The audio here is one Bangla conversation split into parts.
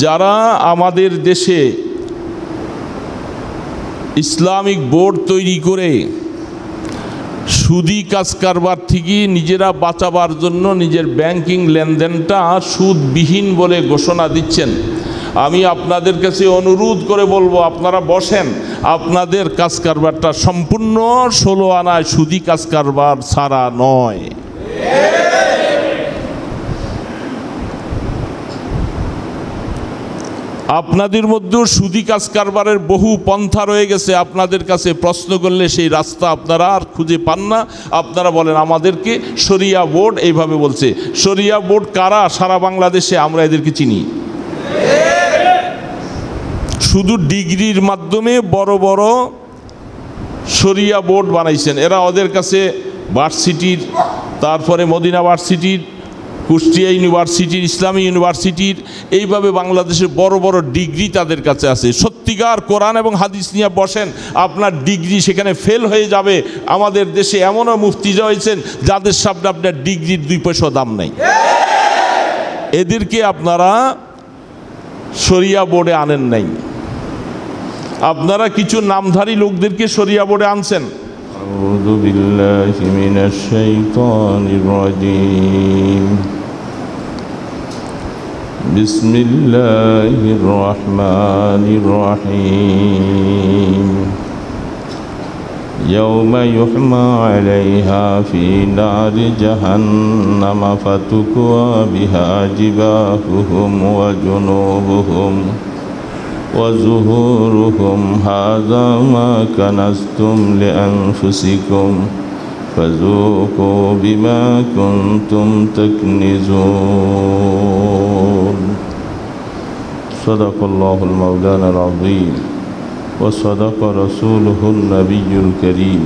যারা আমাদের দেশে ইসলামিক বোর্ড তৈরি করে সুদি কাজ কারবার থেকে নিজেরা বাঁচাবার জন্য নিজের ব্যাংকিং লেনদেনটা সুদবিহীন বলে ঘোষণা দিচ্ছেন, আমি আপনাদের কাছে অনুরোধ করে বলবো, আপনারা বসেন, আপনাদের কাজ কারবারটা সম্পূর্ণ 16 আনায় সুদি কাজ কারবার ছাড়া নয়। আপনাদের মধ্যেও সুদি কাজ কারবারের বহু পন্থা রয়ে গেছে, আপনাদের কাছে প্রশ্ন করলে সেই রাস্তা আপনারা আর খুঁজে পান না। আপনারা বলেন আমাদেরকে শরিয়া বোর্ড এইভাবে বলছে। শরিয়া বোর্ড কারা সারা বাংলাদেশে? আমরা এদেরকে চিনি। শুধু ডিগ্রির মাধ্যমে বড় বড় শরিয়া বোর্ড বানাইছেন এরা। ওদের কাছে ভার্সিটির, তারপরে মদিনা ভার্সিটির, কুষ্টিয়া ইউনিভার্সিটির, ইসলামী ইউনিভার্সিটির, এইভাবে বাংলাদেশের বড় বড় ডিগ্রি তাদের কাছে আছে। সত্যিকার কোরআন এবং হাদিস নিয়ে বসেন, আপনার ডিগ্রি সেখানে ফেল হয়ে যাবে। আমাদের দেশে এমনও মুফতি রয়েছেন যাদের সামনে আপনার ডিগ্রির 2 পয়সা দাম নাই। এদেরকে আপনারা শরিয়া বোর্ডে আনেন নাই, আপনারা কিছু নামধারী লোকদেরকে শরিয়া বোর্ডে আনছেন। আউযু বিল্লাহি মিনাশ শাইতানির রাজীম। বিসমিল্লাহির রহমানির রহিম। ইয়াওমা ইউহমা আলাইহা ফি নারি জাহান্নাম ফাতুকওয়া বিহা জিবাহুহুম ওয়া জুনুবুহুম وزهورهم هذا ما كنزتم لأنفسكم فذوقوا بما كنتم تكنزون صدق الله المولانا العظيم وصدق رسوله النبي الكريم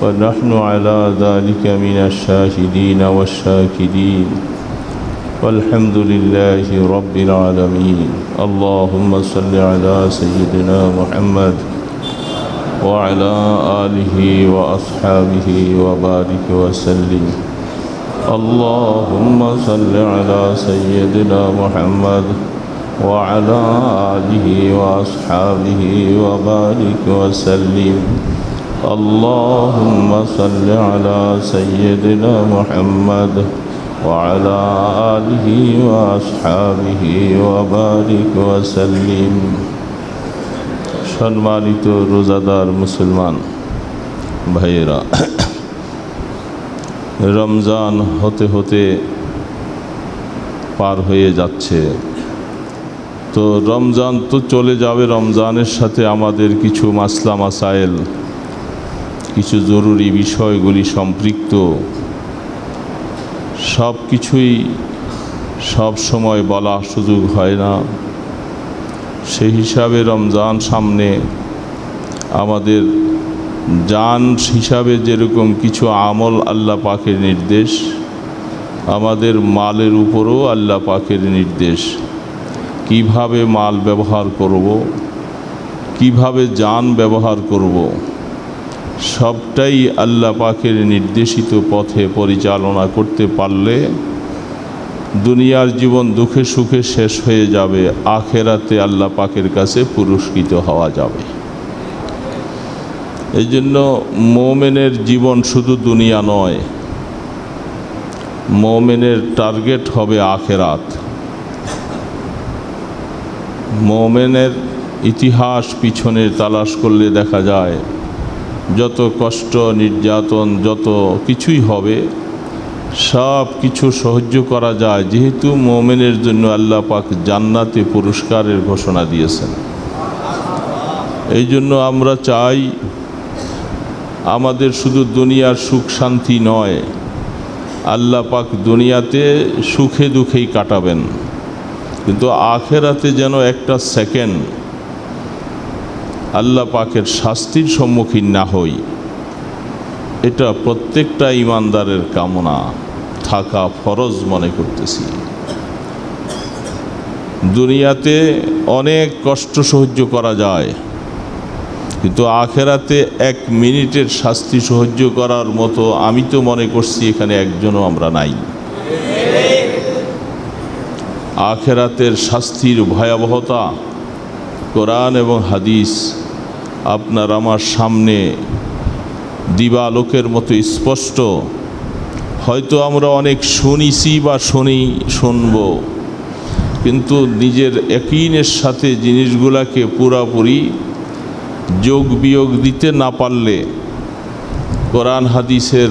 ونحن على ذلك من الشاهدين والشاكرين والحمد لله رب العالمين اللهم صل على سيدنا محمد وعلى آله وأصحابه وبارك وسلم اللهم صل على سيدنا محمد وعلى آله وأصحابه وبارك وسلم اللهم صل على سيدنا محمد وعلى آله وأصحابه وبارك وسلم সম্মানিত রোজাদার মুসলমান ভাইয়েরা, রমজান হতে হতে পার হয়ে যাচ্ছে। তো রমজান তো চলে যাবে, রমজানের সাথে আমাদের কিছু মাসলা মাসাইল, কিছু জরুরি বিষয়গুলি সম্পৃক্ত। সব কিছুই সব সময় বলা সুযোগ হয় না। সেই হিসাবে রমজান সামনে, আমাদের জান হিসাবে যেরকম কিছু আমল আল্লাহ পাকের নির্দেশ, আমাদের মালের উপরও আল্লাহ পাকের নির্দেশ। কিভাবে মাল ব্যবহার করব, কিভাবে জান ব্যবহার করব, সবটাই আল্লাহ পাকের নির্দেশিত পথে পরিচালনা করতে পারলে দুনিয়ার জীবন দুঃখে সুখে শেষ হয়ে যাবে, আখেরাতে আল্লাহ পাকের কাছে পুরস্কৃত হওয়া যাবে। এই জন্য মুমিনের জীবন শুধু দুনিয়া নয়, মুমিনের টার্গেট হবে আখেরাত। মুমিনের ইতিহাস পিছনে তালাশ করলে দেখা যায় যত কষ্ট নির্যাতন যত কিছুই হবে সব কিছু সহ্য করা যায়, যেহেতু মুমিনের জন্য আল্লাহ পাক জান্নাতে পুরস্কারের ঘোষণা দিয়েছেন। এই জন্য আমরা চাই আমাদের শুধু দুনিয়ার সুখ শান্তি নয়, আল্লাহ পাক দুনিয়াতে সুখে দুঃখেই কাটাবেন, কিন্তু আখেরাতে যেন একটা সেকেন্ড আল্লাহ পাকের শাস্তির সম্মুখীন না হই, এটা প্রত্যেকটা ঈমানদারের কামনা থাকা ফরজ মনে করতেছি। দুনিয়াতে অনেক কষ্ট সহ্য করা যায়, কিন্তু আখেরাতে 1 মিনিটের শাস্তি সহ্য করার মতো আমি তো মনে করছি এখানে একজনও আমরা নাই। আখেরাতের শাস্তির ভয়াবহতা কোরআন এবং হাদিস আপনার আমার সামনে দিবালোকের মতো স্পষ্ট। হয়তো আমরা অনেক শুনিছি বা শুনব, কিন্তু নিজের ইয়াকিনের সাথে জিনিসগুলোকে পুরাপুরি যোগ বিয়োগ দিতে না পারলে কোরআন হাদিসের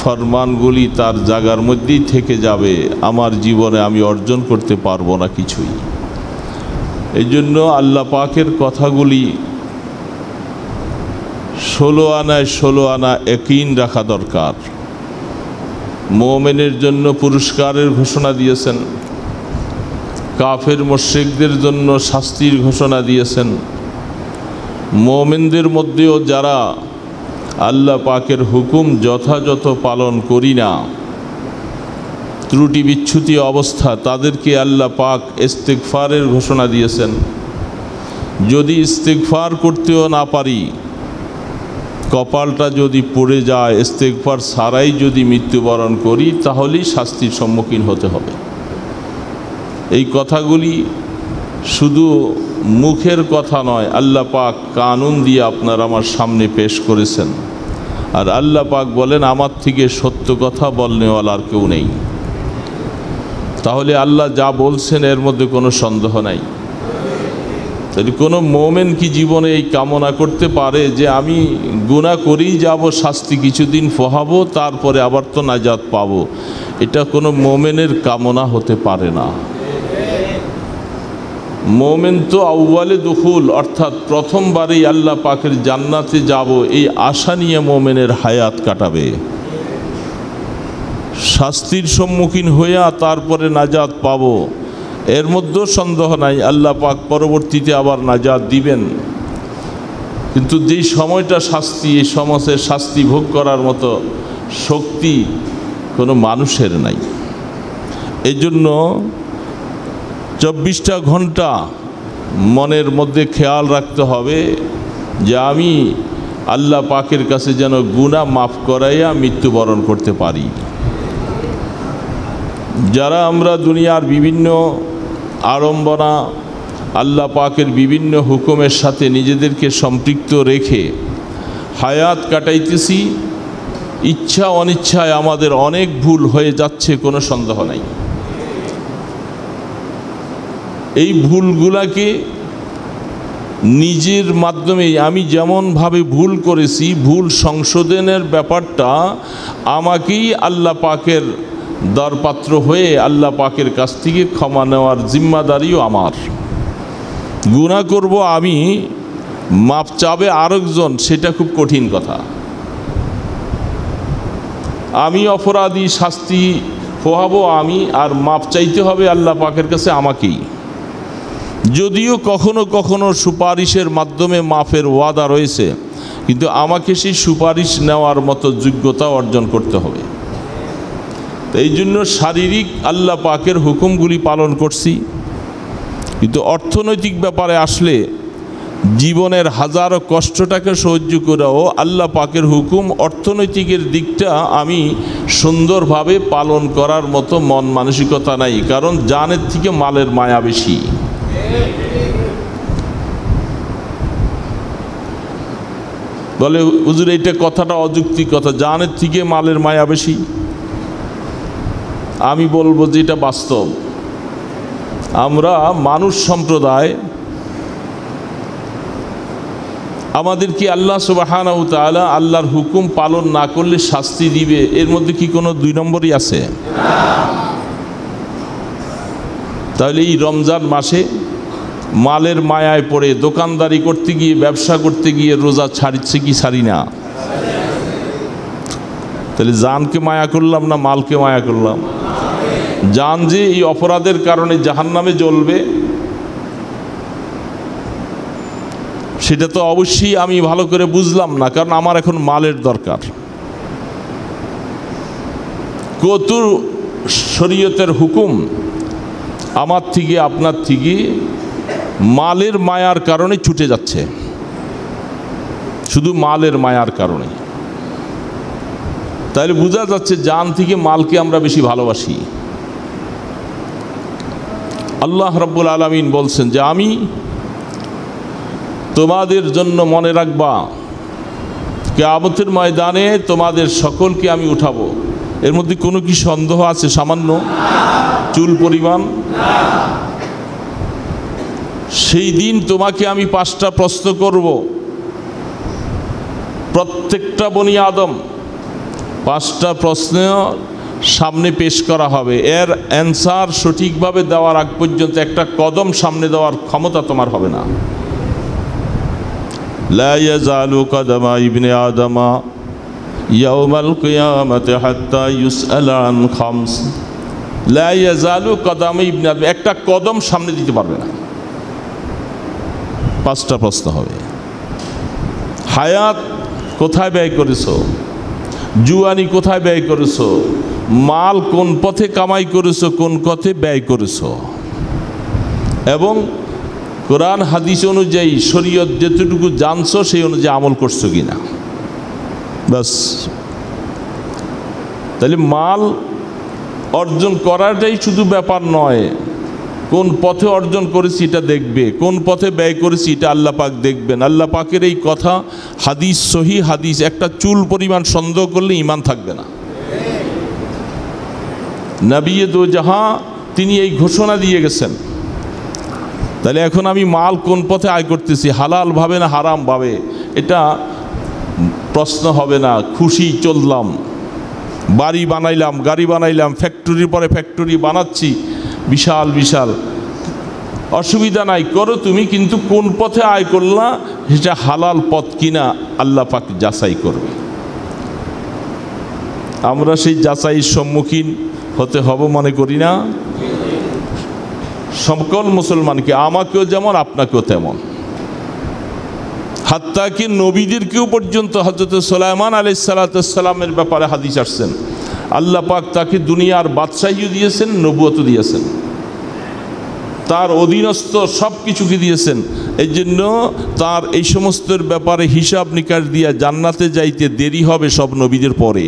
ফরমানগুলি তার জায়গার মধ্যেই থেকে যাবে। আমার জীবনে আমি অর্জন করতে পারবো না কিছুই। এই জন্য আল্লাহ পাকের কথাগুলি 16 আনায় 16 আনা ইয়াকিন রাখা দরকার। মুমিনের জন্য পুরস্কারের ঘোষণা দিয়েছেন, কাফের মুশরিকদের জন্য শাস্তির ঘোষণা দিয়েছেন। মুমিনদের মধ্যেও যারা আল্লাহ পাকের হুকুম যথাযথ পালন করি না, ত্রুটি বিচ্ছুতি অবস্থা, তাদেরকে আল্লাহ পাক ইস্তিগফারের ঘোষণা দিয়েছেন। যদি ইস্তিগফার করতেও না পারি, কপালটা যদি পড়ে যায়, ইস্তিগফার ছাড়াই যদি মৃত্যুবরণ করি, তাহলেই শাস্তির সম্মুখীন হতে হবে। এই কথাগুলি শুধু মুখের কথা নয়, আল্লাহ পাক কানুন দিয়ে আপনার আমার সামনে পেশ করেছেন। আর আল্লাহ পাক বলেন, আমার থেকে সত্য কথা বলনেওয়ালা আর কেউ নেই। তাহলে আল্লাহ যা বলছেন এর মধ্যে কোনো সন্দেহ নাই। তাহলে কোনো মুমিন কি জীবনে এই কামনা করতে পারে যে আমি গুনাহ করেই যাব, শাস্তি কিছুদিন পোহাবো, তারপরে আবার তো নাজাত পাবো? এটা কোনো মুমিনের কামনা হতে পারে না। মুমিন তো আউয়ালে দুখুল, অর্থাৎ প্রথমবারেই আল্লাহ পাকের জান্নাতে যাব, এই আশা নিয়ে মুমিনের হায়াত কাটাবে। শাস্তির সম্মুখীন হইয়া তারপরে নাজাত পাবো, এর মধ্যেও সন্দেহ নাই। আল্লাহ পাক পরবর্তীতে আবার নাজাত দিবেন, কিন্তু যেই সময়টা শাস্তি, এই সমাজের শাস্তি ভোগ করার মতো শক্তি কোনো মানুষের নাই। এই জন্য 24টা ঘন্টা মনের মধ্যে খেয়াল রাখতে হবে যে আমি আল্লাহ পাকের কাছে যেন গুনাহ মাফ করাইয়া মৃত্যুবরণ করতে পারি। যারা আমরা দুনিয়ার বিভিন্ন আড়ম্বনা, আল্লাহ পাকের বিভিন্ন হুকুমের সাথে নিজেদেরকে সম্পৃক্ত রেখে হায়াত কাটাইতেছি, ইচ্ছা অনিচ্ছায় আমাদের অনেক ভুল হয়ে যাচ্ছে, কোনো সন্দেহ নাই। এই ভুলগুলাকে নিজের মাধ্যমে আমি যেমনভাবে ভুল করেছি, ভুল সংশোধনের ব্যাপারটা আমাকেই আল্লাহ পাকের দরপাত্র হয়ে আল্লাহ পাকের কাছ থেকে ক্ষমা নেওয়ার জিম্মাদারিও আমার। গুনাহ করব আমি, মাপ চাবে আরেকজন, সেটা খুব কঠিন কথা। আমি অপরাধী, শাস্তি পোহাবো আমি, আর মাপ চাইতে হবে আল্লাহ পাকের কাছে আমাকেই। যদিও কখনো কখনো সুপারিশের মাধ্যমে মাফের ওয়াদা রয়েছে, কিন্তু আমাকে সেই সুপারিশ নেওয়ার মতো যোগ্যতা অর্জন করতে হবে। এই জন্য শারীরিক আল্লাহ পাকের হুকুমগুলি পালন করছি, কিন্তু অর্থনৈতিক ব্যাপারে আসলে জীবনের হাজারো কষ্টটাকে সহ্য করেও আল্লাহ পাকের হুকুম অর্থনৈতিকের দিকটা আমি সুন্দরভাবে পালন করার মতো মন মানসিকতা নাই, কারণ জানের থেকে মালের মায়া বেশি। বলে হুজুর এইটা কথাটা অযৌক্তিক কথা, জানের থেকে মালের মায়া বেশি। আমি বলবো যে এটা বাস্তব। আমরা মানুষ সম্প্রদায়, আমাদের কি আল্লাহ সুবহানাহু ওয়া তাআলা আল্লাহর হুকুম পালন না করলে শাস্তি দিবে, এর মধ্যে কি কোনো 2 নম্বরই আছে? তাহলে এই রমজান মাসে মালের মায়ায় পড়ে দোকানদারি করতে গিয়ে, ব্যবসা করতে গিয়ে রোজা ছাড়ছে কি ছাড়ি না? তাহলে জানকে মায়া করলাম না মালকে মায়া করলাম? জান যে এই অপরাধের কারণে জাহান্নামে জ্বলবে, সেটা তো অবশ্যই আমি ভালো করে বুঝলাম না, কারণ আমার এখন মালের দরকার। কত শরীয়তের হুকুম আমার থেকে আপনার থেকে মালের মায়ার কারণে ছুটে যাচ্ছে, শুধু মালের মায়ার কারণে। তাহলে বোঝা যাচ্ছে জান থেকে মালকে আমরা বেশি ভালোবাসি। আল্লাহ রাব্বুল আলামিন বলছেন যে আমি তোমাদের জন্য মনে রাখবা কিয়ামতের ময়দানে তোমাদের সকলকে আমি উঠাবো। এর মধ্যে কোনো কি সন্দেহ আছে? সামান্য চুল পরিমাণ? সেই দিন তোমাকে আমি 5টা প্রশ্ন করব। প্রত্যেকটা বনি আদম 5টা প্রশ্ন সামনে পেশ করা হবে। এর অ্যান্সার সঠিকভাবে দেওয়ার আগ পর্যন্ত একটা কদম সামনে দেওয়ার ক্ষমতা তোমার হবে না। লা ইয়াজালু কদমা ইবনে আদমা ইয়াউমাল কিয়ামাতি হাত্তা ইউসআলা আন খামস। লা ইয়াজালু কদমা ইবনে আদম, একটা কদম সামনে দিতে পারবে না। 5টা প্রশ্ন হবে। হায়াত কোথায় ব্যয় করেছো? জুয়ানি কোথায় ব্যয় করেছো? মাল কোন পথে কামাই করেছো, কোন পথে ব্যয় করেছো? এবং কোরআন হাদিস অনুযায়ী শরীয়ত যেটুকু জানছো সেই অনুযায়ী আমল করছো কিনা। বাস। তাহলে মাল অর্জন করাটাই শুধু ব্যাপার নয়, কোন পথে অর্জন করেছি এটা দেখবে, কোন পথে ব্যয় করেছি এটা আল্লাহ পাক দেখবেন। আল্লাহ পাকের এই কথা হাদিস, সহি হাদিস। একটা চুল পরিমাণ সন্দেহ করলে ঈমান থাকবে না। নবী দো জাহাঁ তিনি এই ঘোষণা দিয়ে গেছেন। তাহলে এখন আমি মাল কোন পথে আয় করতেছি, হালাল ভাবে না হারাম ভাবে, এটা প্রশ্ন হবে না। খুশি চললাম, বাড়ি বানাইলাম, গাড়ি বানাইলাম, ফ্যাক্টরির পরে ফ্যাক্টরি বানাচ্ছি, বিশাল বিশাল, অসুবিধা নাই, করো তুমি, কিন্তু কোন পথে আয় করলা সেটা হালাল পথ কিনা আল্লাহ পাক যাচাই করবে। আমরা সেই যাচাইয়ের সম্মুখীন হতে হব মনে করি না? সকল মুসলমানকে, আমাকেও যেমন আপনাকেও তেমন। হাত্তা কি নবীদেরকেও পর্যন্ত হযরত সুলাইমান আলাইহিস সালামের ব্যাপারে হাদিস আসছেন, আল্লাহ পাক তাকে দুনিয়ার বাদশাহীও দিয়েছেন, নবুয়তও দিয়েছেন, তার অধীনস্থ সব কিছুকে দিয়েছেন। এই জন্য তার এই সমস্তের ব্যাপারে হিসাব নিকাশ দিয়া জান্নাতে যাইতে দেরি হবে সব নবীদের পরে।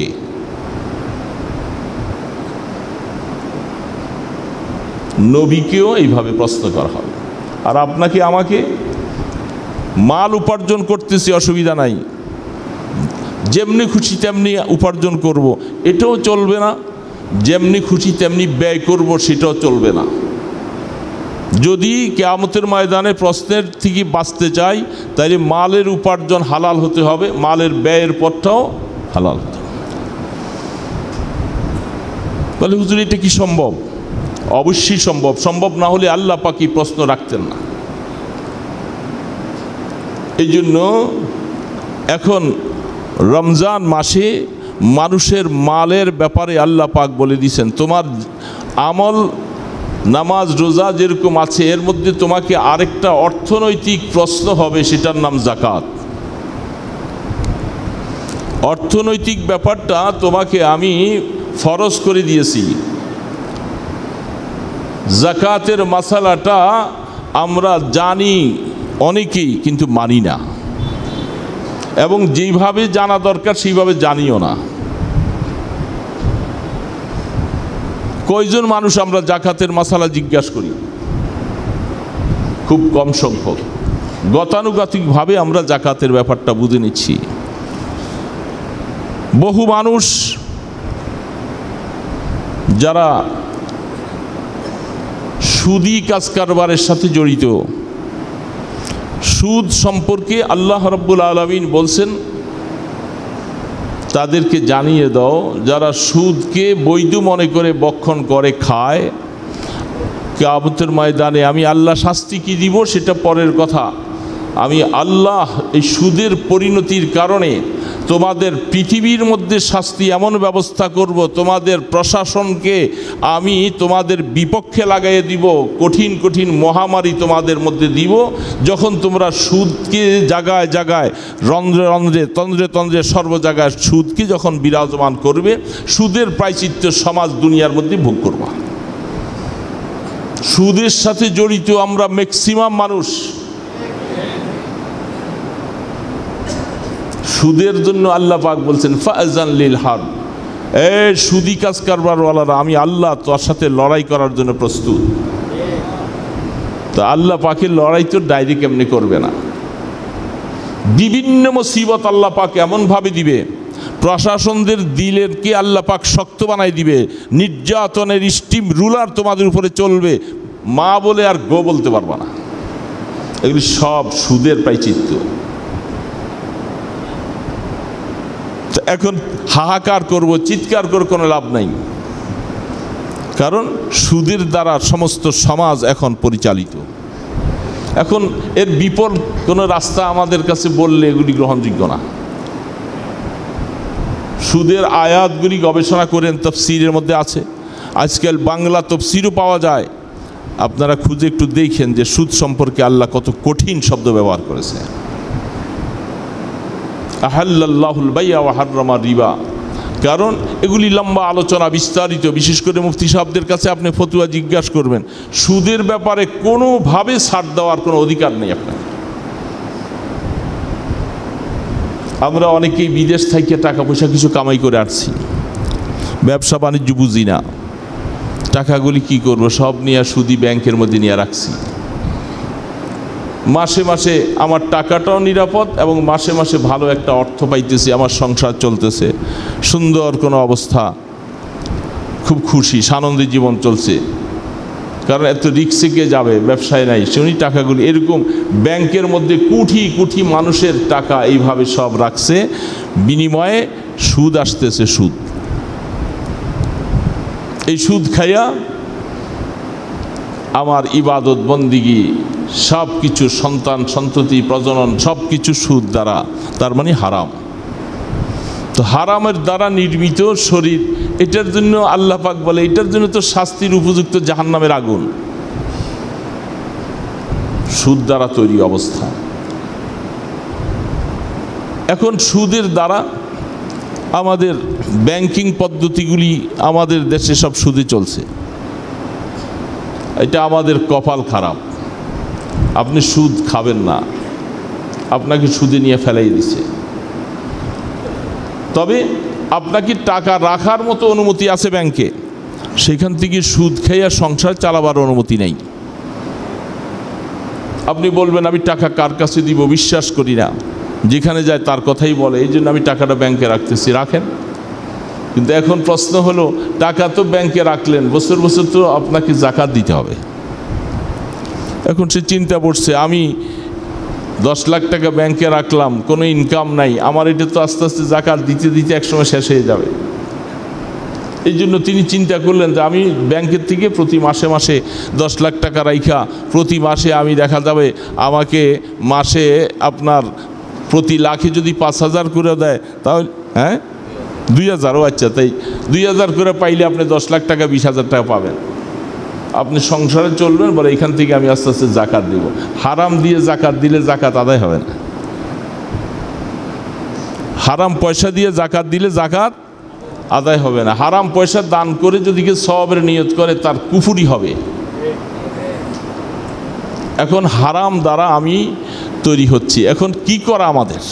নবীকেও এইভাবে প্রশ্ন করা হবে। আর আপনাকে আমাকে মাল উপার্জন করতেছি, অসুবিধা নাই, যেমনি খুশি তেমনি উপার্জন করব, এটাও চলবে না। যেমনি খুশি তেমনি ব্যয় করব, সেটাও চলবে না। যদি কিয়ামতের ময়দানে প্রশ্নের থেকে বাঁচতে চাই, তাহলে মালের উপার্জন হালাল হতে হবে, মালের ব্যয়ের পথটাও হালাল হতে হবে। তাহলে হুজুর এটা কি সম্ভব? অবশ্যই সম্ভব। সম্ভব না হলে আল্লাহ পাকই প্রশ্ন রাখতেন না। এই জন্য এখন রমজান মাসে মানুষের মালের ব্যাপারে আল্লাহ পাক বলে দিয়েছেন, তোমার আমল, নামাজ, রোজা যেরকম আছে, এর মধ্যে তোমাকে আরেকটা অর্থনৈতিক প্রশ্ন হবে, সেটার নাম যাকাত। অর্থনৈতিক ব্যাপারটা তোমাকে আমি ফরজ করে দিয়েছি। যাকাতের মাসালাটা আমরা জানি অনেকেই, কিন্তু মানি না, এবং যেইভাবে জানা দরকার সেইভাবে জানিও না। কয়জন মানুষ আমরা যাকাতের মাসালা জিজ্ঞাসা করি? খুব কম সংখ্যক। গতানুগতিকভাবে আমরা যাকাতের ব্যাপারটা বুঝে নিচ্ছি। বহু মানুষ যারা সুদি কাজ কারবারের সাথে জড়িত, সুদ সম্পর্কে আল্লাহ রাব্বুল আলামিন বলছেন তাদেরকে জানিয়ে দাও, যারা সুদকে বৈধ মনে করে বক্ষণ করে খায়, কিয়ামতের ময়দানে আমি আল্লাহ শাস্তি কি দিব সেটা পরের কথা। আমি আল্লাহ এই সুদের পরিণতির কারণে তোমাদের পৃথিবীর মধ্যে শাস্তি এমন ব্যবস্থা করব, তোমাদের প্রশাসনকে আমি তোমাদের বিপক্ষে লাগাইয়ে দিব, কঠিন কঠিন মহামারী তোমাদের মধ্যে দিব। যখন তোমরা সুদকে জায়গায় জায়গায়, রন্ধ্রে রন্ধ্রে, তন্দ্রে তন্দ্রে, সর্ব জায়গায় সুদকে যখন বিরাজমান করবে, সুদের প্রায়শ্চিত্ত সমাজ দুনিয়ার মধ্যে ভোগ করবা। সুদের সাথে জড়িত আমরা ম্যাক্সিমাম মানুষ। সুদের জন্য আল্লাহ পাক বলছেন ফাআযান লিল হারব, সুদি কাজ কারবারওয়ালারা, আমি আল্লাহ তোর সাথে লড়াই করার জন্য প্রস্তুত। তো আল্লাহ পাকের লড়াই তো ডাইরেক্ট এমনি করবে না, বিভিন্ন মুসিবত আল্লাহ পাক এমনভাবে দিবে, প্রশাসনদের দিলেরকে আল্লাহ পাক শক্ত বানাই দিবে, নির্যাতনের স্টিম রুলার তোমাদের উপরে চলবে, মা বলে আর গো বলতে পারবা না। এগুলি সব সুদের প্রায়শ্চিত্ত। এখন হাহাকার করব, চিৎকার করে কোনো লাভ নাই, কারণ সুদের দ্বারা সমস্ত সমাজ এখন পরিচালিত। এখন এর বিপদ কোনো রাস্তা আমাদের কাছে বললে এগুলি গ্রহণযোগ্য না। সুদের আয়াতগুলি গবেষণা করেন, তাফসীরের মধ্যে আছে, আজকাল বাংলা তাফসীরও পাওয়া যায়, আপনারা খুঁজে একটু দেখেন যে সুদ সম্পর্কে আল্লাহ কত কঠিন শব্দ ব্যবহার করেছে। আহাল্লাল্লাহুল বাই'a ওয়া হাররামা রিবা, কারণ এগুলি লম্বা আলোচনা, বিস্তারিত, বিশেষ করে মুফতি সাহেবদের কাছে আপনি ফতুয়া জিজ্ঞাসা করবেন, সুদের ব্যাপারে কোনোভাবে ছাড় দেওয়ার কোনো অধিকার নেই আপনার। আমরা অনেকেই বিদেশ থেকে টাকা পয়সা কিছু কামাই করে আসছি, ব্যবসা বাণিজ্য বুঝি না, টাকাগুলি কি করব, সব নিয়ে সুদি ব্যাংকের মধ্যে নিয়ে রাখছি। মাসে মাসে আমার টাকাটাও নিরাপদ এবং মাসে মাসে ভালো একটা অর্থ পাইতেছি, আমার সংসার চলতেছে, সুন্দর কোনো অবস্থা, খুব খুশি, সানন্দে জীবন চলছে, কারণ এত রিক্সে কে যাবে, ব্যবসায় নাই, শুনি টাকাগুলি এরকম ব্যাংকের মধ্যে কোটি কোটি মানুষের টাকা এইভাবে সব রাখছে, বিনিময়ে সুদ আসতেছে, সুদ। এই সুদ খাইয়া আমার ইবাদত বন্দিগি সব কিছু, সন্তান সন্ততি প্রজনন সব কিছু সুদ দ্বারা, তার মানে হারাম। তো হারামের দ্বারা নির্মিত শরীর, এটার জন্য আল্লাহ পাক বলে এটার জন্য তো শাস্তির উপযুক্ত জাহান্নামের আগুন, সুদ দ্বারা তৈরি অবস্থা। এখন সুদের দ্বারা আমাদের ব্যাংকিং পদ্ধতিগুলি আমাদের দেশে সব সুদে চলছে, এটা আমাদের কপাল খারাপ। আপনি সুদ খাবেন না, আপনাকে সুদে নিয়ে ফেলাই দিছে। তবে আপনাকে টাকা রাখার মতো অনুমতি আছে ব্যাংকে, সেখান থেকে সুদ খাইয়া সংসার চালাবার অনুমতি নেই। আপনি বলবেন আমি টাকা কার কাছে দিব, বিশ্বাস করি না, যেখানে যায় তার কথাই বলে, এই জন্য আমি টাকাটা ব্যাংকে রাখতেছি, রাখেন। কিন্তু এখন প্রশ্ন হলো, টাকা তো ব্যাংকে রাখলেন, বছর বছর তো আপনাকে যাকাত দিতে হবে। এখন সে চিন্তা করছে, আমি 10 লাখ টাকা ব্যাংকে রাখলাম, কোনো ইনকাম নাই, আমার এটা তো আস্তে আস্তে যাকাত দিতে দিতে একসময় শেষ হয়ে যাবে। এই জন্য তিনি চিন্তা করলেন যে আমি ব্যাংকের থেকে প্রতি মাসে মাসে 10 লাখ টাকা রাইখা প্রতি মাসে আমি দেখা যাবে আমাকে মাসে আপনার প্রতি লাখে যদি 5,000 করে দেয়, তাহলে 2,000, আচ্ছা, তাই 2,000 করে পাইলে আপনি 10 লাখ টাকা 20,000 টাকা পাবেন, আপনি সংসারে চলবেন, বলে এখান থেকে আমি আস্তে আস্তে যাকাত দিব। হারাম দিয়ে যাকাত দিলে যাকাত আদায় হবে না, হারাম পয়সা দিয়ে যাকাত দিলে যাকাত আদায় হবে না। হারাম পয়সা দান করে যদি কেউ সওয়াবের নিয়ত করে, তার কুফরি হবে। এখন হারাম দ্বারা আমি তৈরি হচ্ছি, এখন কি করা আমাদের?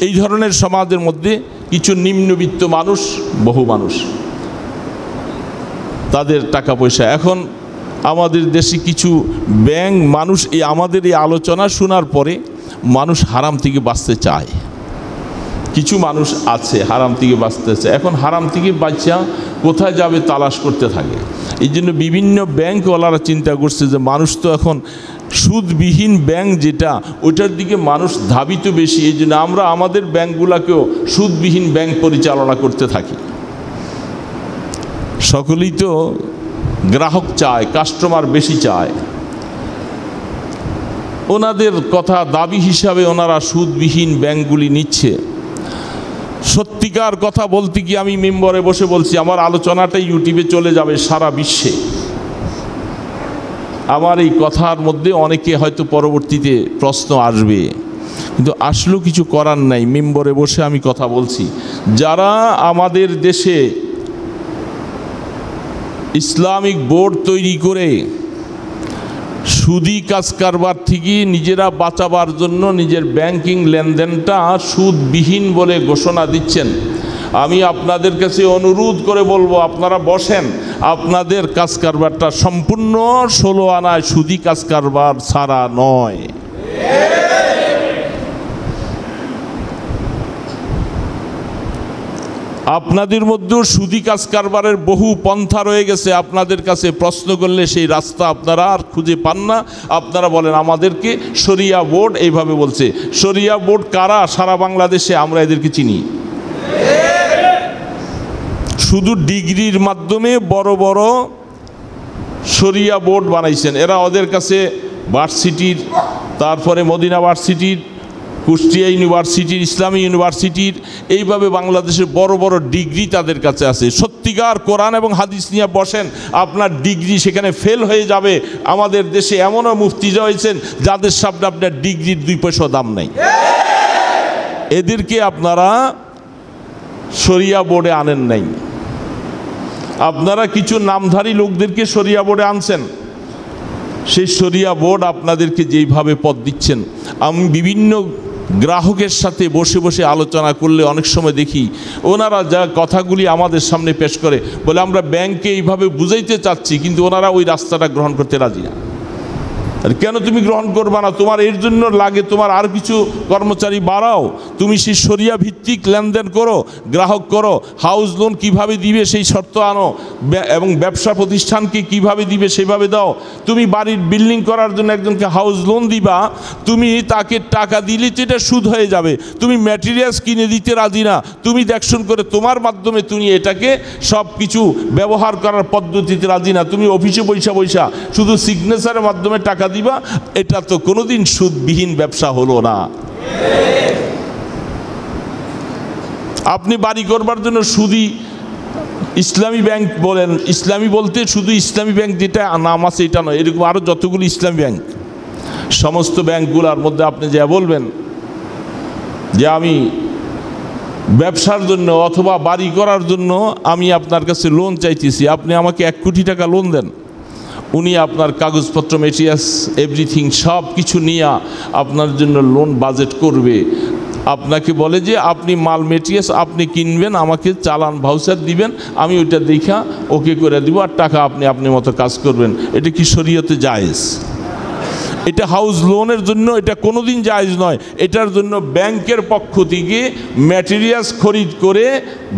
এই ধরনের সমাজের মধ্যে কিছু নিম্নবিত্ত মানুষ, বহু মানুষ, তাদের টাকা পয়সা, এখন আমাদের দেশে কিছু ব্যাংক মানুষ আমাদের এই আলোচনা শোনার পরে মানুষ হারাম থেকে বাঁচতে চায়, কিছু মানুষ আছে হারাম থেকে বাঁচতে চায়। এখন হারাম থেকে বাঁচা কোথায় যাবে তালাশ করতে থাকে। এই জন্য বিভিন্ন ব্যাংকওয়ালারা চিন্তা করছে যে মানুষ তো এখন সুদবিহীন ব্যাংক যেটা, ওইটার দিকে মানুষ ধাবিত বেশি, এই জন্য আমরা আমাদের ব্যাংকগুলোকেও সুদবিহীন ব্যাংক পরিচালনা করতে থাকি। সকলেই তো গ্রাহক চায়, কাস্টমার বেশি চায়, ওনাদের কথা দাবি হিসাবে ওনারা সুদবিহীন ব্যাংকগুলি নিচ্ছে। সত্যিকার কথা বলতে কি, আমি মেম্বরে বসে বলছি, আমার আলোচনাটা ইউটিউবে চলে যাবে সারা বিশ্বে। আমার এই কথার মধ্যে অনেকে হয়তো পরবর্তীতে প্রশ্ন আসবে, কিন্তু আসলেও কিছু করার নাই, মেম্বরে বসে আমি কথা বলছি। যারা আমাদের দেশে ইসলামিক বোর্ড তৈরি করে সুদি কাজ কারবার থেকে নিজেরা বাঁচাবার জন্য নিজের ব্যাংকিং লেনদেনটা সুদবিহীন বলে ঘোষণা দিচ্ছেন, আমি আপনাদের কাছে অনুরোধ করে বলবো, আপনারা বসেন, আপনাদের কাজ কারবারটা সম্পূর্ণ 16 আনায় সুদি কাজ কারবার ছাড়া নয়। আপনাদের মধ্যেও সুদি কাজ কারবারের বহু পন্থা রয়ে গেছে। আপনাদের কাছে প্রশ্ন করলে সেই রাস্তা আপনারা আর খুঁজে পান না। আপনারা বলেন আমাদেরকে শরিয়া বোর্ড এইভাবে বলছে। শরিয়া বোর্ড কারা? সারা বাংলাদেশে আমরা এদেরকে চিনি। শুধু ডিগ্রির মাধ্যমে বড় বড় শরিয়া বোর্ড বানাইছেন এরা। ওদের কাছে ভার্সিটির, তারপরে মদিনা ভার্সিটির, কুষ্টিয়া ইউনিভার্সিটির, ইসলামী ইউনিভার্সিটির, এইভাবে বাংলাদেশের বড় বড় ডিগ্রি তাদের কাছে আছে। সত্যিকার কোরআন এবং হাদিস নিয়ে বসেন, আপনার ডিগ্রি সেখানে ফেল হয়ে যাবে। আমাদের দেশে এমনও মুফতি হয়েছেন যাদের সামনে আপনার ডিগ্রির 2 পয়সা দাম নেই। এদেরকে আপনারা শরিয়া বোর্ডে আনেন নাই। আপনারা কিছু নামধারী লোকদেরকে শরিয়া বোর্ডে আনছেন। সেই শরিয়া বোর্ড আপনাদেরকে যেইভাবে পদ দিচ্ছেন, আমি বিভিন্ন গ্রাহকের সাথে বসে বসে আলোচনা করলে অনেক সময় দেখি ওনারা যা কথাগুলি আমাদের সামনে পেশ করে, বলে আমরা ব্যাংকে এইভাবে বুঝাইতে চাচ্ছি, কিন্তু ওনারা ওই রাস্তাটা গ্রহণ করতে রাজি না। আর কেন তুমি গ্রহণ করবা না? তোমার এর জন্য লাগে তোমার আর কিছু কর্মচারী বাড়াও, তুমি সেই শরিয়া ভিত্তিক লেনদেন করো, গ্রাহক করো, হাউস লোন কিভাবে দিবে সেই শর্ত আনো, এবং ব্যবসা প্রতিষ্ঠানকে কিভাবে দিবে সেভাবে দাও। তুমি বাড়ির বিল্ডিং করার জন্য একজনকে হাউস লোন দিবা, তুমি তাকে টাকা দিলে তো এটা সুদ হয়ে যাবে। তুমি ম্যাটেরিয়ালস কিনে দিতে রাজি না, তুমি দেখশন করে তোমার মাধ্যমে তুমি এটাকে সব কিছু ব্যবহার করার পদ্ধতিতে রাজি না। তুমি অফিসে বৈশা শুধু সিগনেচারের মাধ্যমে টাকা দিবা, এটা তো কোনোদিন সুদবিহীন ব্যবসা হলো না। আপনি বাড়ি করবার জন্য সুদি ইসলামী ব্যাংক বলেন, ইসলামী বলতে শুধু ইসলামী ব্যাংক যেটা নাম আছে এটা নয়, এরকম আরও যতগুলো ইসলামী ব্যাংক, সমস্ত ব্যাংকগুলোর মধ্যে আপনি যা বলবেন যে আমি ব্যবসার জন্য অথবা বাড়ি করার জন্য আমি আপনার কাছে লোন চাইতেছি, আপনি আমাকে 1 কোটি টাকা লোন দেন। উনি আপনার কাগজপত্র, মেটেরিয়ালস, এভরিথিং সব কিছু নিয়ে আপনার জন্য লোন বাজেট করবে। আপনাকে বলে যে আপনি মাল মেটেরিয়ালস আপনি কিনবেন, আমাকে চালান ভাউচার দিবেন, আমি ওইটা দেখা ওকে করে দিব, আর টাকা আপনি আপনার মতো কাজ করবেন। এটা কি শরীয়তে জায়েজ? এটা হাউস লোনের জন্য এটা কোনোদিন জায়েজ নয়। এটার জন্য ব্যাংকের পক্ষ থেকে ম্যাটেরিয়ালস খরিদ করে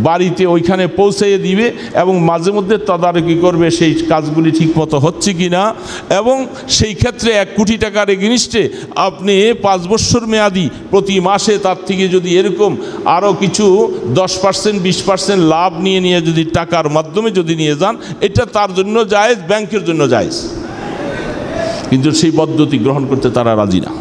বাড়িতে ওইখানে পৌঁছাইয়ে দিবে এবং মাঝে মধ্যে তদারকি করবে সেই কাজগুলি ঠিকমতো হচ্ছে কি না। এবং সেই ক্ষেত্রে 1 কোটি টাকার এগেনিস্টে আপনি 5 বছর মেয়াদি প্রতি মাসে তার থেকে যদি এরকম আরও কিছু 10%, 20% লাভ নিয়ে যদি টাকার মাধ্যমে যদি নিয়ে যান, এটা তার জন্য জায়েজ, ব্যাংকের জন্য জায়েজ। কিন্তু সেই পদ্ধতি গ্রহণ করতে তারা রাজি না।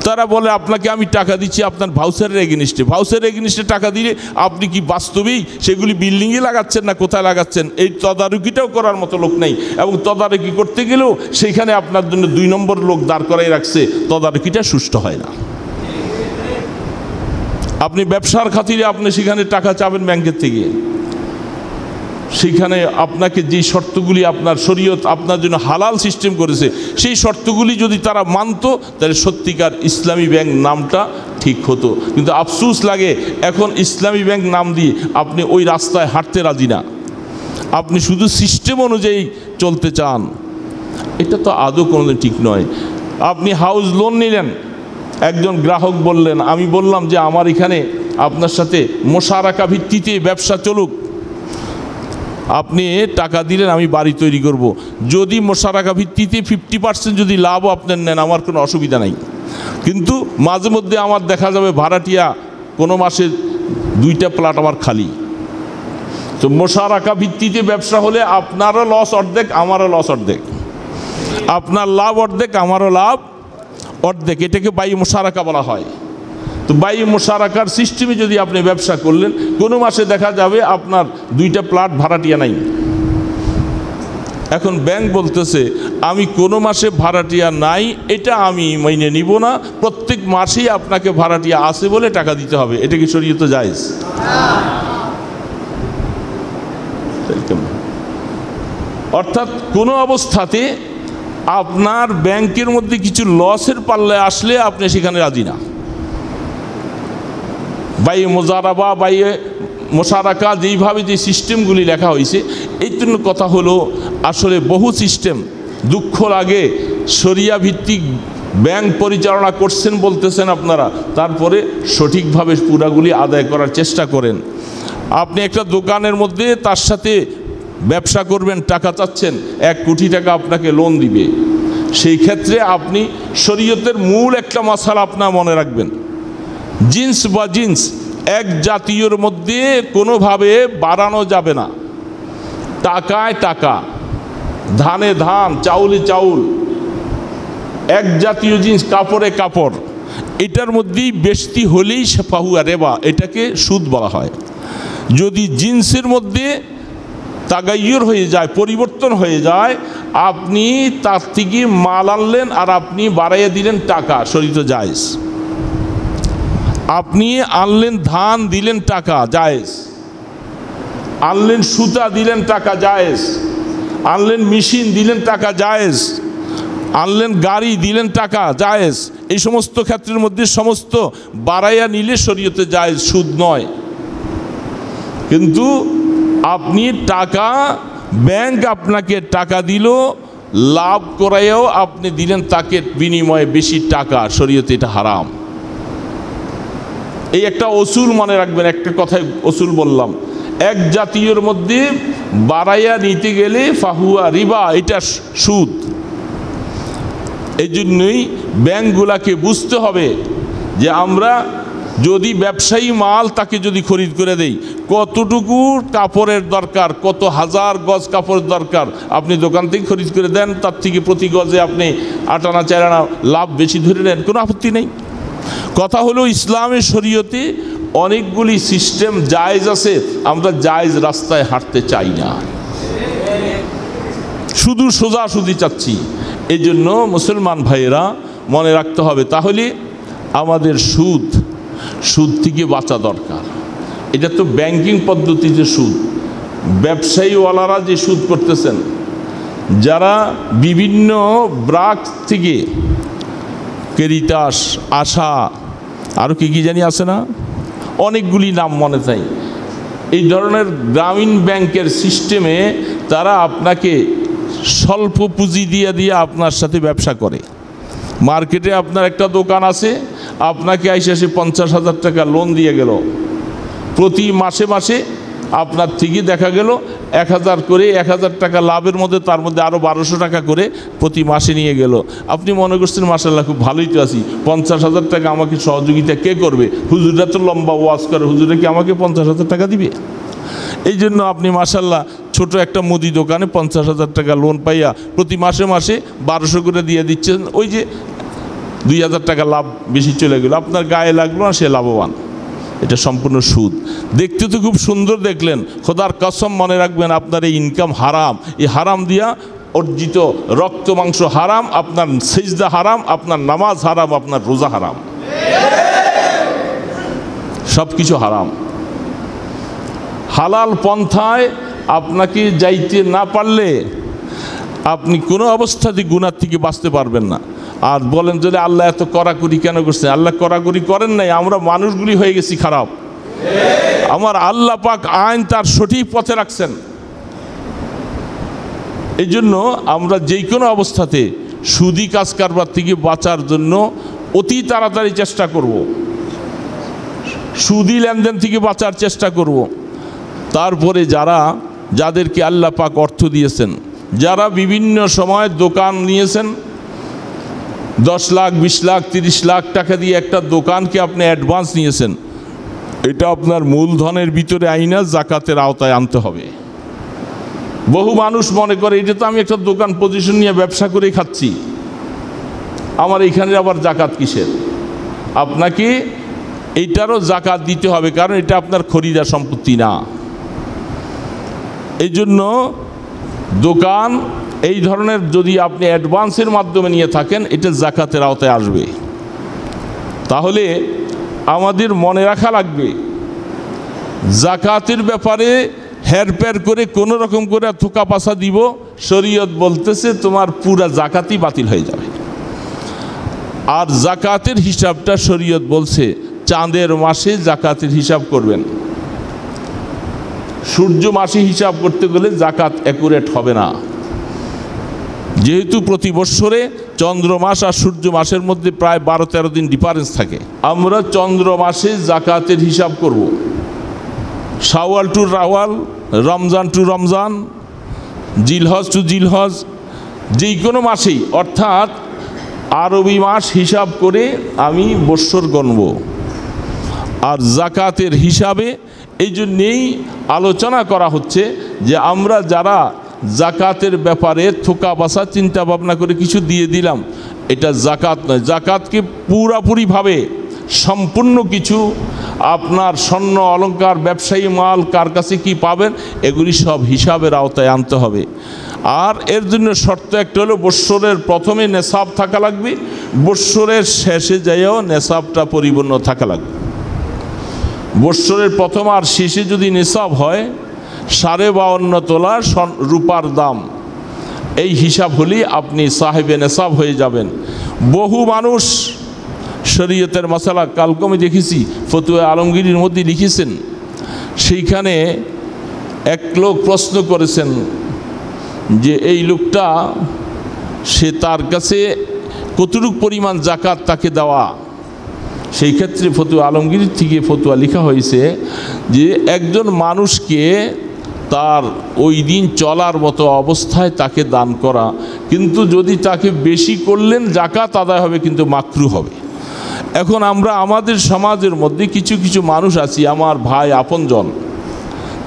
তারা বলে আপনাকে আমি টাকা দিচ্ছি আপনার ভাউচারের এগেনিস্টে। ভাউচারের এগেনিস্টে টাকা দিলে আপনি কি বাস্তবেই সেগুলি বিল্ডিংয়ে লাগাচ্ছেন না কোথায় লাগাচ্ছেন, এই তদারকিটাও করার মতো লোক নেই। এবং তদারকি করতে গেলেও সেইখানে আপনার জন্য 2 নম্বর লোক দাঁড় করাই রাখছে, তদারকিটা সুষ্ঠু হয় না। আপনি ব্যবসার খাতিরে আপনি সেখানে টাকা চাবেন ব্যাংকের থেকে, সেইখানে আপনাকে যে শর্তগুলি আপনার শরীয়ত আপনার জন্য হালাল সিস্টেম করেছে, সেই শর্তগুলি যদি তারা মানত তাহলে সত্যিকার ইসলামী ব্যাংক নামটা ঠিক হতো। কিন্তু আফসোস লাগে এখন ইসলামী ব্যাংক নাম দিয়ে আপনি ওই রাস্তায় হাঁটতে রাজি না, আপনি শুধু সিস্টেম অনুযায়ী চলতে চান। এটা তো আদৌ কোনোদিন ঠিক নয়। আপনি হাউস লোন নিলেন, একজন গ্রাহক বললেন, আমি বললাম যে আমার এখানে আপনার সাথে মোশারাকা ভিত্তিতে ব্যবসা চলুক, আপনি টাকা দিলেন আমি বাড়ি তৈরি করব। যদি মোশারাকা ভিত্তিতে 50% যদি লাভও আপনার নেন আমার কোনো অসুবিধা নাই। কিন্তু মাঝে মধ্যে আমার দেখা যাবে ভাড়াটিয়া কোনো মাসে 2টা প্লট আমার খালি। তো মোশারাকা ভিত্তিতে ব্যবসা হলে আপনারও লস অর্ধেক, আমারও লস অর্ধেক, আপনার লাভ অর্ধেক, আমারও লাভ অর্ধেক। এটাকে বাই মোশারাকা বলা হয়। তো বাই মোশারাকার সিস্টেমে যদি আপনি ব্যবসা করলেন, কোনো মাসে দেখা যাবে আপনার 2টা প্লট ভাড়াটিয়া নাই। এখন ব্যাংক বলতেছে আমি কোনো মাসে ভাড়াটিয়া নাই, এটা আমি মাইনে নিব না, প্রত্যেক মাসেই আপনাকে ভাড়াটিয়া আছে বলে টাকা দিতে হবে। এটা কি শরীয়তে জায়েজ? অর্থাৎ কোনো অবস্থাতে আপনার ব্যাংকের মধ্যে কিছু লসের পাল্লায় আসলে আপনি সেখানে রাজি না। বাই মোজারাবা, বাই মোশারাকা যেইভাবে যে সিস্টেমগুলি লেখা হয়েছে, এই জন্য কথা হলো আসলে বহু সিস্টেম। দুঃখ লাগে শরিয়া ভিত্তিক ব্যাংক পরিচালনা করছেন বলতেছেন আপনারা, তারপরে সঠিকভাবে পুরাগুলি আদায় করার চেষ্টা করেন। আপনি একটা দোকানের মধ্যে তার সাথে ব্যবসা করবেন, টাকা চাচ্ছেন, 1 কোটি টাকা আপনাকে লোন দিবে, সেই ক্ষেত্রে আপনি শরীয়তের মূল একটা মাসালা আপনার মনে রাখবেন, জিন্স বা জিন্স এক জাতীয়র মধ্যে কোনোভাবে বাড়ানো যাবে না। টাকায় টাকা, ধানে ধান, চাউলে চাউল, এক জাতীয় জিনিস, কাপড়ে কাপড়, এটার মধ্যেই বেশতি হলেই ফাহুয়া রেবা, এটাকে সুদ বলা হয়। যদি জিন্সের মধ্যে তাগাইয়ুর হয়ে যায়, পরিবর্তন হয়ে যায়, আপনি তার থেকে মাল আনলেন আর আপনি বাড়াইয়া দিলেন টাকা, শরীয়তে জায়েজ। আপনি আনলেন ধান, দিলেন টাকা, জায়েজ। আনলেন সুতা, দিলেন টাকা, জায়েজ। আনলেন মেশিন, দিলেন টাকা, জায়েজ। আনলেন গাড়ি, দিলেন টাকা, জায়েজ। এই সমস্ত ক্ষেত্রের মধ্যে সমস্ত বাড়াইয়া নিলে শরীয়তে জায়েজ, সুদ নয়। কিন্তু আপনি টাকা, ব্যাংক আপনাকে টাকা দিল, লাভ করাইয়াও আপনি দিলেন তাকে বিনিময়ে বেশি টাকা, শরীয়তে এটা হারাম। এই একটা অসুল মনে রাখবেন, একটা কথায় অসুল বললাম, এক জাতীয়র মধ্যে বাড়াইয়া নিতে গেলে ফাহুয়া রিবা, এটা সুদ। এই জন্যই ব্যাংকগুলাকে বুঝতে হবে যে আমরা যদি ব্যবসায়ী মাল তাকে যদি খরিদ করে দেই, কতটুকু কাপড়ের দরকার, কত হাজার গজ কাপড়ের দরকার, আপনি দোকান থেকে খরিদ করে দেন, তার থেকে প্রতি গজে আপনি 8 আনা 4 আনা লাভ বেশি ধরে নেন, কোনো আপত্তি নেই। কথা হলো ইসলামের শরীয়তে অনেকগুলি সিস্টেম জায়েজ আছে, আমরা জায়েজ রাস্তায় হাঁটতে চাই না, শুধু সোজাসুজি চাচ্ছি। এই জন্য মুসলমান ভাইয়েরা মনে রাখতে হবে, তাহলে আমাদের সুদ থেকে বাঁচা দরকার। এটা তো ব্যাংকিং পদ্ধতিতে সুদ, ব্যবসায়ীওয়ালারা যে সুদ করতেছেন, যারা বিভিন্ন ব্রাক থেকে ক্যারিটাস, আশা, আরও কি জানি আছে না, অনেকগুলি নাম মনে চাই, এই ধরনের গ্রামীণ ব্যাংকের সিস্টেমে তারা আপনাকে স্বল্প পুঁজি দিয়ে আপনার সাথে ব্যবসা করে। মার্কেটে আপনার একটা দোকান আছে, আপনাকে এসে 50,000 টাকা লোন দিয়ে গেল, প্রতি মাসে মাসে আপনার থেকে দেখা গেল 1,000 করে, 1,000 টাকা লাভের মধ্যে তার মধ্যে আরও 1200 টাকা করে প্রতি মাসে নিয়ে গেল। আপনি মনে করছেন মাশাআল্লাহ খুব ভালোই তো আছি, 50,000 টাকা আমাকে সহযোগিতা কে করবে? হুজুররা তো লম্বা ওয়াজ করে, হুজুরে কি আমাকে 50,000 টাকা দিবে? এই জন্য আপনি মাশাআল্লাহ ছোট একটা মুদি দোকানে 50,000 টাকা লোন পাইয়া প্রতি মাসে মাসে 1200 করে দিয়ে দিচ্ছেন, ওই যে 2,000 টাকা লাভ বেশি চলে গেল, আপনার গায়ে লাগলো না, সে লাভবান। এটা সম্পূর্ণ সুদ। দেখতে তো খুব সুন্দর দেখলেন, খোদার কসম মনে রাখবেন আপনার এই ইনকাম হারাম, এই হারাম দিয়া অর্জিত রক্ত মাংস হারাম, আপনার সিজদা হারাম, আপনার নামাজ হারাম, আপনার রোজা হারাম, সব কিছু হারাম। হালাল পন্থায় আপনাকে যাইতে না পারলে আপনি কোনো অবস্থাতে গুনাহ থেকে বাঁচতে পারবেন না। আর বলেন যদি আল্লাহ এত কড়াকড়ি কেন করছেন? আল্লাহ কড়াকড়ি করেন নাই, আমরা মানুষগুলি হয়ে গেছি খারাপ। আমার আল্লাহ পাক আইন তার সঠিক পথে রাখছেন। এই জন্য আমরা যেই কোনো অবস্থাতে সুদি কাজ কারবার থেকে বাঁচার জন্য অতি তাড়াতাড়ি চেষ্টা করব, সুদি লেনদেন থেকে বাঁচার চেষ্টা করব। তারপরে যাদেরকে আল্লাহ পাক অর্থ দিয়েছেন, যারা বিভিন্ন সময় দোকান নিয়েছেন, 10 লাখ 20 লাখ 30 লাখ টাকা দিয়ে একটা দোকানকে আপনি অ্যাডভান্স নিয়েছেন, এটা আপনার মূলধনের ভিতরে আইনা জাকাতের আওতায় আনতে হবে। বহু মানুষ মনে করে এটা তো আমি একটা দোকান পজিশন নিয়ে ব্যবসা করে খাচ্ছি, আমার এইখানে আবার জাকাত কিসের? আপনাকে এইটারও জাকাত দিতে হবে, কারণ এটা আপনার খরিদার সম্পত্তি না। এই জন্য দোকান এই ধরনের যদি আপনি অ্যাডভান্সের মাধ্যমে নিয়ে থাকেন, এটা জাকাতের আওতায় আসবে। তাহলে আমাদের মনে রাখা লাগবে, জাকাতের ব্যাপারে হেরফের করে কোনো রকম করে থোকা পাশা দিব, শরীয়ত বলতেছে তোমার পুরা জাকাতই বাতিল হয়ে যাবে। আর জাকাতের হিসাবটা শরীয়ত বলছে চাঁদের মাসে জাকাতের হিসাব করবেন। সূর্য মাসে হিসাব করতে গেলে জাকাত অ্যাকুরেট হবে না, যেহেতু প্রতি বৎসরে চন্দ্র মাস আর সূর্য মাসের মধ্যে প্রায় 12-13 দিন ডিফারেন্স থাকে। আমরা চন্দ্র মাসে জাকাতের হিসাব করব, শাওয়াল টু রাওয়াল, রমজান টু রমজান, জিলহজ টু জিলহজ, যে কোনো মাসেই, অর্থাৎ আরবি মাস হিসাব করে আমি বৎসর গণব। আর জাকাতের হিসাবে এই জন্যেই আলোচনা করা হচ্ছে যে আমরা যারা জাকাতের ব্যাপারে থোকা বাসা চিন্তা ভাবনা করে কিছু দিয়ে দিলাম, এটা জাকাত নয়। জাকাতকে পুরাপুরিভাবে সম্পূর্ণ কিছু আপনার স্বর্ণ অলংকার, ব্যবসায়ী মাল, কার কাছে কি পাবেন, এগুলি সব হিসাবের আওতায় আনতে হবে। আর এর জন্য শর্ত একটা হলো বৎসরের প্রথমে নেশাব থাকা লাগবে, বৎসরের শেষে যাইও নেশাবটা পরিপূর্ণ থাকা লাগবে। বৎসরের প্রথম আর শেষে যদি নেশাব হয় 52.5 তোলা রূপার দাম, এই হিসাব হলেই আপনি সাহেবে নেশাব হয়ে যাবেন। বহু মানুষ শরীয়তের মাসালা, কালকে আমি দেখেছি ফতুয়া আলমগীরের মধ্যে লিখেছেন, সেইখানে এক লোক প্রশ্ন করেছেন যে এই লোকটা সে তার কাছে কতটুকু পরিমাণ জাকাত তাকে দেওয়া। সেই ক্ষেত্রে ফতুয়া আলমগীর থেকে ফতুয়া লেখা হয়েছে যে একজন মানুষকে তার ওই দিন চলার মতো অবস্থায় তাকে দান করা, কিন্তু যদি তাকে বেশি করলেন জাকাত আদায় হবে, কিন্তু মাকরু হবে। এখন আমরা আমাদের সমাজের মধ্যে কিছু কিছু মানুষ আছি, আমার ভাই আপনজন,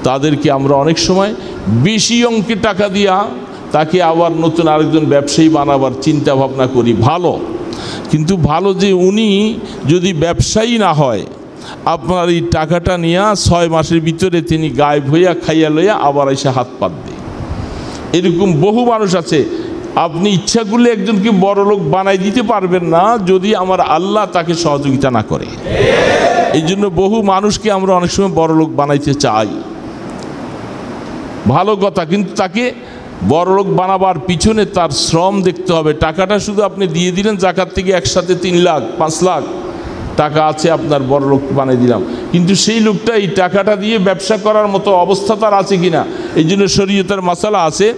তাদেরকে আমরা অনেক সময় বেশি অঙ্কে টাকা দিয়া তাকে আবার নতুন আরেকজন ব্যবসায়ী বানাবার চিন্তা ভাবনা করি। ভালো, কিন্তু ভালো যে উনি যদি ব্যবসায়ী না হয়, আপনার এই টাকাটা নিয়ে 6 মাসের ভিতরে তিনি গায়েব হইয়া খাইয়া লইয়া আবার এসে হাত পাত দেয়। এরকম বহু মানুষ আছে। আপনি ইচ্ছা করলে একজনকে বড় লোক বানাই দিতে পারবেন না যদি আমার আল্লাহ তাকে সহযোগিতা না করে। এই জন্য বহু মানুষকে আমরা অনেক সময় বড় লোক বানাইতে চাই, ভালো কথা, কিন্তু তাকে বড়লোক বানাবার পিছনে তার শ্রম দেখতে হবে। টাকাটা শুধু আপনি দিয়ে দিলেন জাকাত থেকে, একসাথে 3 লাখ 5 লাখ টাকা আছে আপনার, বড়লোক বানিয়ে দিলাম, কিন্তু সেই লোকটা এই টাকাটা দিয়ে ব্যবসা করার মতো অবস্থা তার আছে কিনা। এই জন্য শরীয়তের মাসালা আছে,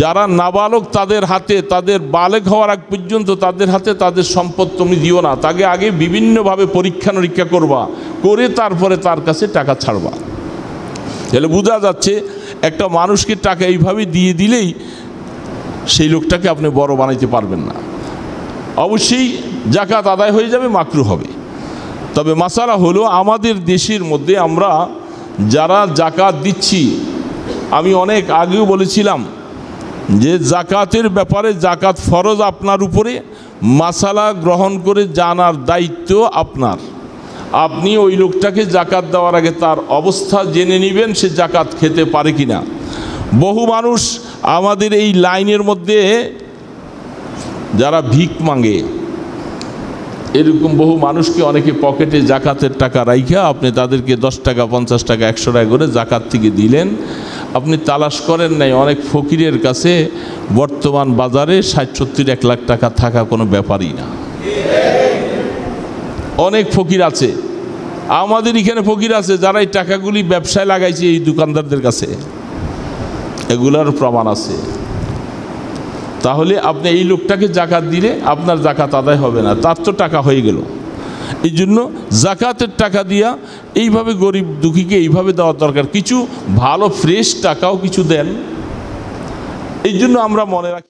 যারা নাবালক তাদের হাতে, তাদের বালেগ হওয়ার আগ পর্যন্ত তাদের হাতে তাদের সম্পদ তুমি দিও না, তাকে আগে বিভিন্নভাবে পরীক্ষা নিরীক্ষা করবা, করে তারপরে তার কাছে টাকা ছাড়বা। তাহলে বোঝা যাচ্ছে একটা মানুষকে টাকা এইভাবে দিয়ে দিলেই সেই লোকটাকে আপনি বড় বানাইতে পারবেন না। অবশ্যই জাকাত আদায় হয়ে যাবে, মাকরু হবে। তবে মাসালা হলো আমাদের দেশের মধ্যে আমরা যারা জাকাত দিচ্ছি, আমি অনেক আগেও বলেছিলাম যে জাকাতের ব্যাপারে জাকাত ফরজ আপনার উপরে, মাসালা গ্রহণ করে জানার দায়িত্ব আপনার। আপনি ওই লোকটাকে জাকাত দেওয়ার আগে তার অবস্থা জেনে নেবেন, সে জাকাত খেতে পারে কিনা। বহু মানুষ আমাদের এই লাইনের মধ্যে যারা ভিক মাঙ্গে, এরকম বহু মানুষকে অনেকে পকেটে জাকাতের টাকা রাইখা আপনি তাদেরকে 10 টাকা 50 টাকা 100 টাকা করে জাকাত থেকে দিলেন। আপনি তালাশ করেন নাই, অনেক ফকিরের কাছে বর্তমান বাজারে 60-70-1 লাখ টাকা থাকা কোনো ব্যাপারই না। অনেক ফকির আছে, আমাদের এখানে ফকির আছে যারা এই টাকাগুলি ব্যবসায় লাগাইছে এই দোকানদারদের কাছে, এগুলার প্রমাণ আছে। তাহলে আপনি এই লোকটাকে জাকাত দিলে আপনার জাকাত আদায় হবে না, তার তো টাকা হয়ে গেল। এই জন্য জাকাতের টাকা দিয়া এইভাবে গরিব দুঃখীকে এইভাবে দেওয়া দরকার। কিছু ভালো ফ্রেশ টাকাও কিছু দেন, এই জন্য আমরা মনে রাখি।